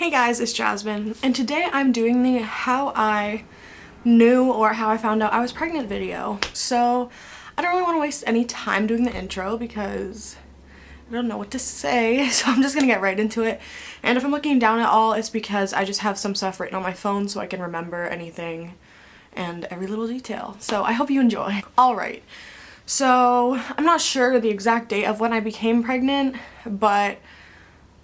Hey guys, it's Jasmine, and today I'm doing the how I knew or how I found out I was pregnant video. So I don't really want to waste any time doing the intro because I don't know what to say, so I'm just gonna get right into it. And if I'm looking down at all, it's because I just have some stuff written on my phone so I can remember anything and every little detail. So I hope you enjoy. Alright, so I'm not sure the exact date of when I became pregnant, but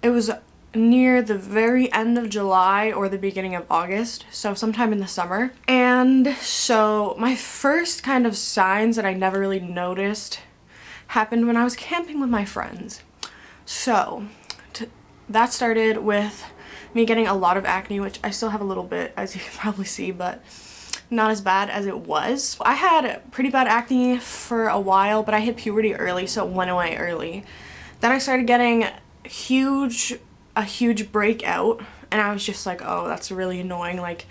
it was near the very end of July or the beginning of August, so sometime in the summer. And so my first kind of signs that I never really noticed happened when I was camping with my friends. So that started with me getting a lot of acne, which I still have a little bit, as you can probably see, but not as bad as it was. I had pretty bad acne for a while, but I hit puberty early, so it went away early. Then I started getting a huge breakout, and I was just like, oh, that's really annoying. Like,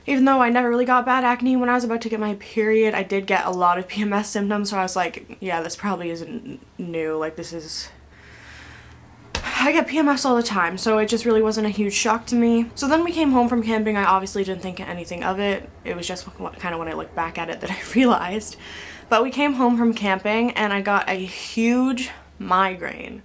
even though I never really got bad acne when I was about to get my period, I did get a lot of PMS symptoms, so I was like, yeah, this probably isn't new. Like, I get PMS all the time, so it just really wasn't a huge shock to me. So then we came home from camping. I obviously didn't think anything of it. It was just kind of when I look back at it that I realized. But we came home from camping, and I got a huge migraine.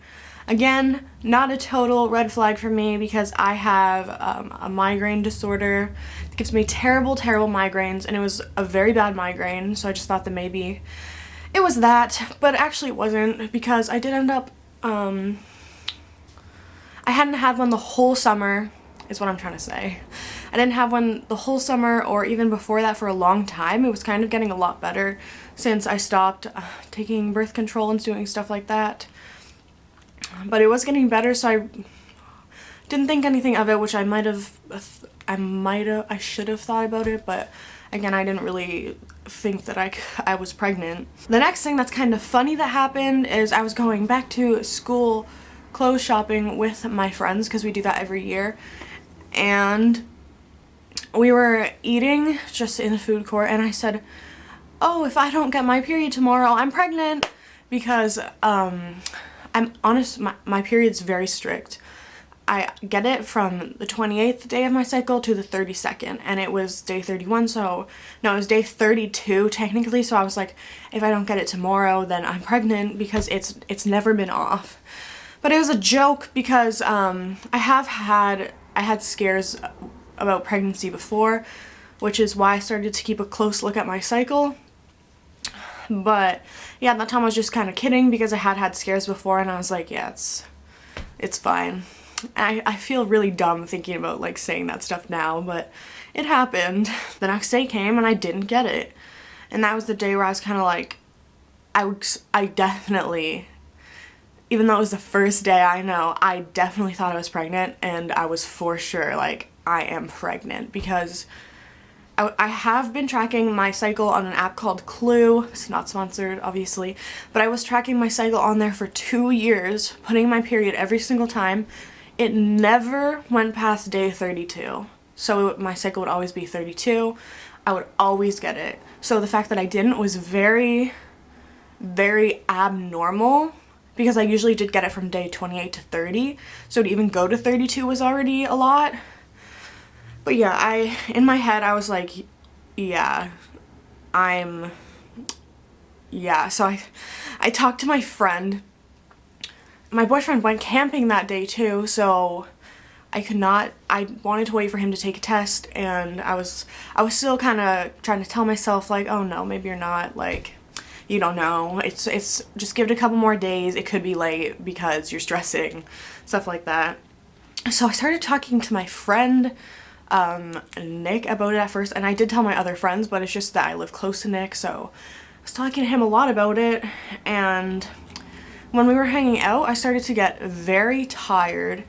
Again, not a total red flag for me because I have a migraine disorder. It gives me terrible migraines, and it was a very bad migraine, so I just thought that maybe it was that, but actually it wasn't, because I did end up, I hadn't had one the whole summer, is what I'm trying to say. I didn't have one the whole summer or even before that for a long time. It was kind of getting a lot better since I stopped taking birth control and doing stuff like that. But it was getting better, so I didn't think anything of it, which I should have thought about it, but again, I didn't really think that I was pregnant. The next thing that's kind of funny that happened is I was going back to school clothes shopping with my friends, because we do that every year, and we were eating just in the food court, and I said, oh, if I don't get my period tomorrow, I'm pregnant, because I'm honest, my period's very strict. I get it from the 28th day of my cycle to the 32nd, and it was day 31, so no, it was day 32 technically, so I was like, if I don't get it tomorrow, then I'm pregnant, because it's never been off. But it was a joke because I had scares about pregnancy before, which is why I started to keep a close look at my cycle. But yeah, at that time I was just kind of kidding because I had scares before, and I was like, yeah, it's fine. I feel really dumb thinking about like saying that stuff now, but it happened. The next day came and I didn't get it. And that was the day where I was kind of like, I definitely, even though it was the first day, I definitely thought I was pregnant, and I was for sure like, I am pregnant, because I have been tracking my cycle on an app called Clue. It's not sponsored, obviously, but I was tracking my cycle on there for 2 years, putting my period every single time. It never went past day 32. So my cycle would always be 32. I would always get it. So the fact that I didn't was very, very abnormal, because I usually did get it from day 28 to 30. So to even go to 32 was already a lot. But yeah, in my head, I was like, yeah, so I talked to my friend. My boyfriend went camping that day too, so I wanted to wait for him to take a test, and I was still kind of trying to tell myself like, oh no, maybe you're not, like, you don't know, it's just give it a couple more days, it could be late because you're stressing, stuff like that. So I started talking to my friend, Nick, about it at first, and I did tell my other friends, but it's just that I live close to Nick, so I was talking to him a lot about it. And when we were hanging out, I started to get very tired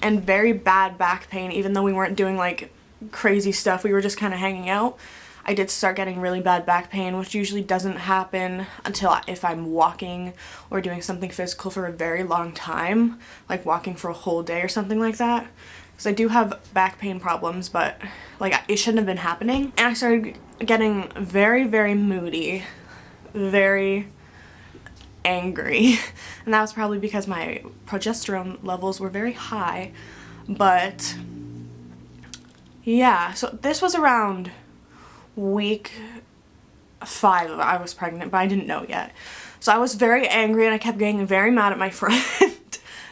and very bad back pain, even though we weren't doing like crazy stuff, we were just kind of hanging out. I did start getting really bad back pain, which usually doesn't happen until if I'm walking or doing something physical for a very long time, like walking for a whole day or something like that. Because I do have back pain problems, but like it shouldn't have been happening. And I started getting very, very moody, very angry, and that was probably because my progesterone levels were very high. But Yeah, so this was around week 5 I was pregnant, but I didn't know yet. So I was very angry and I kept getting very mad at my friend.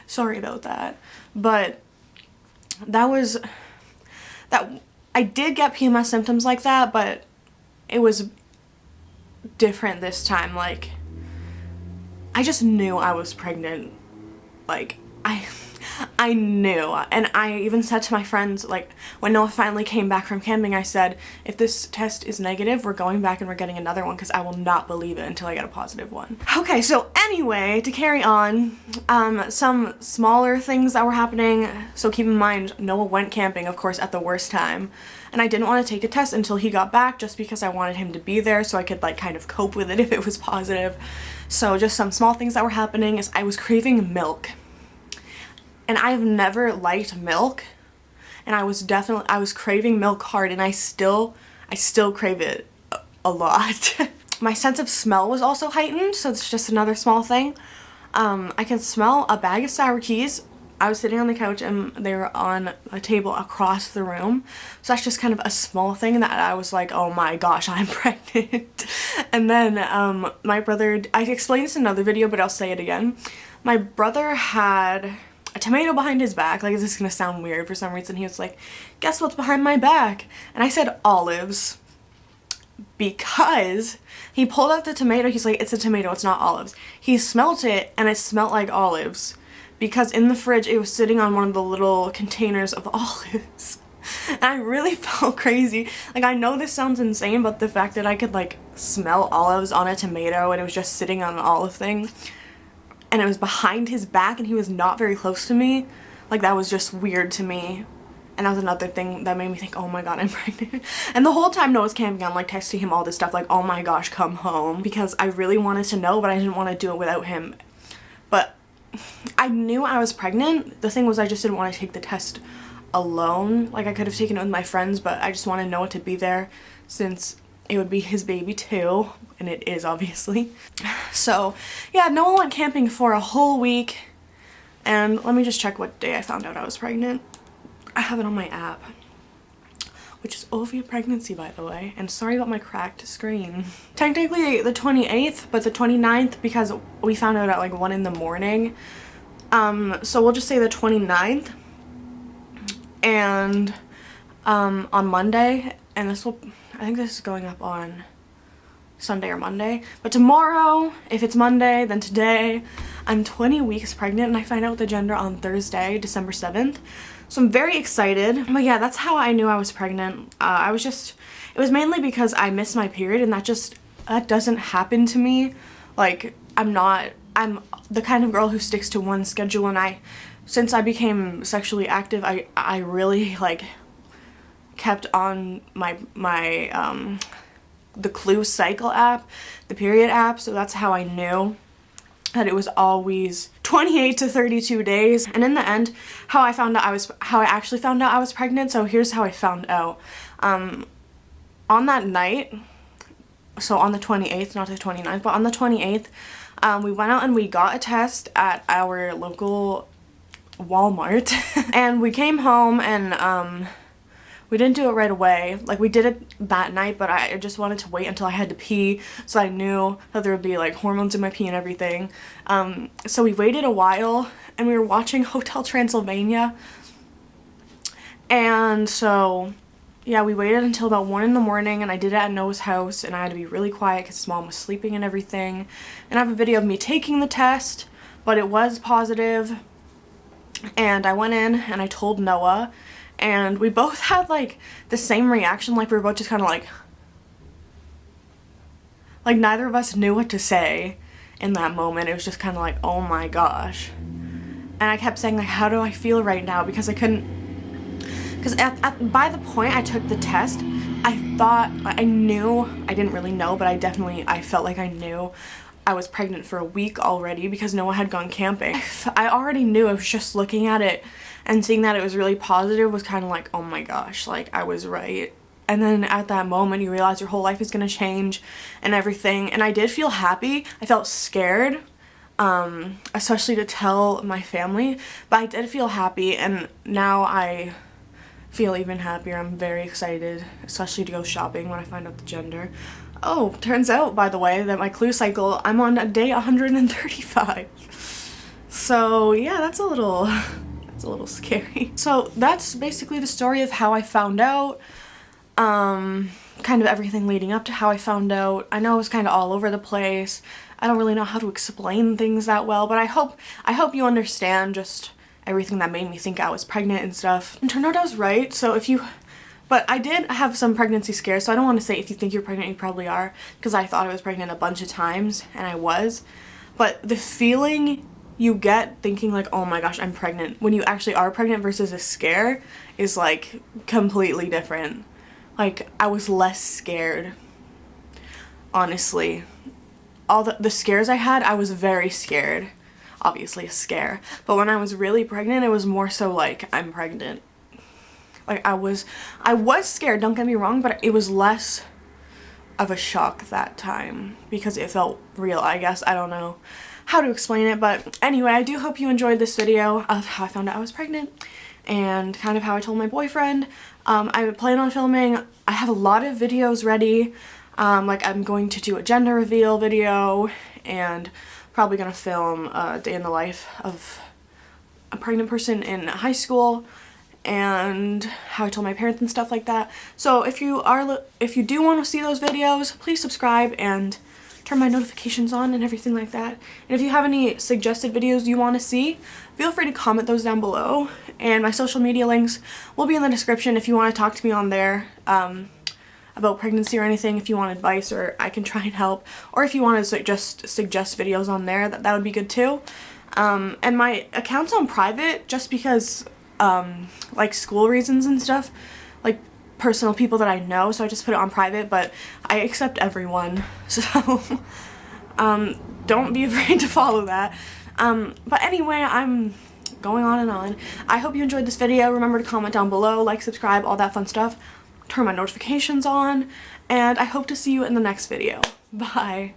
Sorry about that. But that I did get PMS symptoms like that, but it was different this time. Like, I just knew I was pregnant. Like, I knew, and I even said to my friends, like, when Noah finally came back from camping, I said, if this test is negative, we're going back and we're getting another one because I will not believe it until I get a positive one. Okay, so anyway, to carry on, some smaller things that were happening. So keep in mind, Noah went camping, of course, at the worst time, and I didn't want to take a test until he got back just because I wanted him to be there so I could, like, kind of cope with it if it was positive. So just some small things that were happening is I was craving milk. And I've never liked milk, and I was craving milk hard, and I still crave it a lot. My sense of smell was also heightened, so it's just another small thing. I can smell a bag of sour keys. I was sitting on the couch and they were on a table across the room, so that's just kind of a small thing that I was like, oh my gosh, I'm pregnant. And then my brother, I explained this in another video, but I'll say it again. My brother had a tomato behind his back. Like, this is gonna sound weird for some reason. He was like, guess what's behind my back? And I said olives, because he pulled out the tomato. He's like, it's a tomato, it's not olives. He smelt it and it smelled like olives, because in the fridge it was sitting on one of the little containers of olives. And I really felt crazy. Like, I know this sounds insane, but the fact that I could, like, smell olives on a tomato and it was just sitting on an olive thing, and it was behind his back and he was not very close to me, like, that was just weird to me. And that was another thing that made me think, oh my god, I'm pregnant. And the whole time Noah's camping, I'm like texting him all this stuff like, oh my gosh, come home, because I really wanted to know, but I didn't want to do it without him. But I knew I was pregnant. The thing was, I just didn't want to take the test alone. Like, I could have taken it with my friends, but I just wanted Noah to be there since it would be his baby too, and it is, obviously. So yeah, Noah went camping for a whole week, and let me just check what day I found out I was pregnant. I have it on my app, which is Ovia Pregnancy, by the way, and sorry about my cracked screen. Technically the 28th, but the 29th because we found out at like 1 in the morning. So we'll just say the 29th, and on Monday, and I think this is going up on Sunday or Monday, but tomorrow, if it's Monday, then today, I'm 20 weeks pregnant, and I find out the gender on Thursday, December 7th. So I'm very excited. But yeah, that's how I knew I was pregnant. It was mainly because I missed my period, and that doesn't happen to me. Like, I'm the kind of girl who sticks to one schedule, and since I became sexually active, I really, like, kept on the Clue cycle app, the period app, so that's how I knew that it was always 28 to 32 days. And in the end, how I actually found out I was pregnant, so here's how I found out. On that night, so on the 28th, not the 29th, but on the 28th, we went out and we got a test at our local Walmart. And we came home, and we didn't do it right away. Like, we did it that night, but I just wanted to wait until I had to pee, so I knew that there would be, like, hormones in my pee and everything. So we waited a while, and we were watching Hotel Transylvania. And so, yeah, we waited until about 1 in the morning, and I did it at Noah's house, and I had to be really quiet because his mom was sleeping and everything. And I have a video of me taking the test, but it was positive. And I went in, and I told Noah, and we both had, like, the same reaction. Like, we were both just kind of like neither of us knew what to say in that moment. It was just kind of like, oh my gosh. And I kept saying, like, how do I feel right now? Because I couldn't, because by the point I took the test, I thought, I knew, I didn't really know, but I felt like I knew I was pregnant for a week already because Noah had gone camping. I already knew. I was just looking at it and seeing that it was really positive was kind of like, oh my gosh, like, I was right. And then at that moment you realize your whole life is gonna change and everything. And I did feel happy. I felt scared, especially to tell my family, but I did feel happy, and now I feel even happier. I'm very excited, especially to go shopping when I find out the gender. Oh, turns out, by the way, that my clue cycle, I'm on day 135. So yeah, that's a little scary. So that's basically the story of how I found out. Kind of everything leading up to how I found out. I know it was kind of all over the place. I don't really know how to explain things that well, but I hope you understand just everything that made me think I was pregnant and stuff. And turned out I was right. So but I did have some pregnancy scares, so I don't want to say if you think you're pregnant, you probably are, because I thought I was pregnant a bunch of times, and I was. But the feeling you get thinking like, oh my gosh, I'm pregnant, when you actually are pregnant versus a scare is like completely different. Like, I was less scared, honestly. All the scares I had, I was very scared. Obviously a scare. But when I was really pregnant, it was more so like, I'm pregnant. Like, I was scared, don't get me wrong, but it was less of a shock that time because it felt real, I guess. I don't know how to explain it, but anyway, I do hope you enjoyed this video of how I found out I was pregnant and kind of how I told my boyfriend. I plan on filming. I have a lot of videos ready. Like, I'm going to do a gender reveal video and probably gonna film a day in the life of a pregnant person in high school and how I told my parents and stuff like that. So if you do want to see those videos, please subscribe and turn my notifications on and everything like that. And if you have any suggested videos you want to see, feel free to comment those down below. And my social media links will be in the description if you want to talk to me on there about pregnancy or anything, if you want advice or I can try and help, or if you want to just suggest videos on there, that would be good too. And my account's on private just because like school reasons and stuff, like personal people that I know, so I just put it on private, but I accept everyone, so don't be afraid to follow that. But anyway, I'm going on and on. I hope you enjoyed this video. Remember to comment down below, like, subscribe, all that fun stuff. Turn my notifications on, and I hope to see you in the next video. Bye.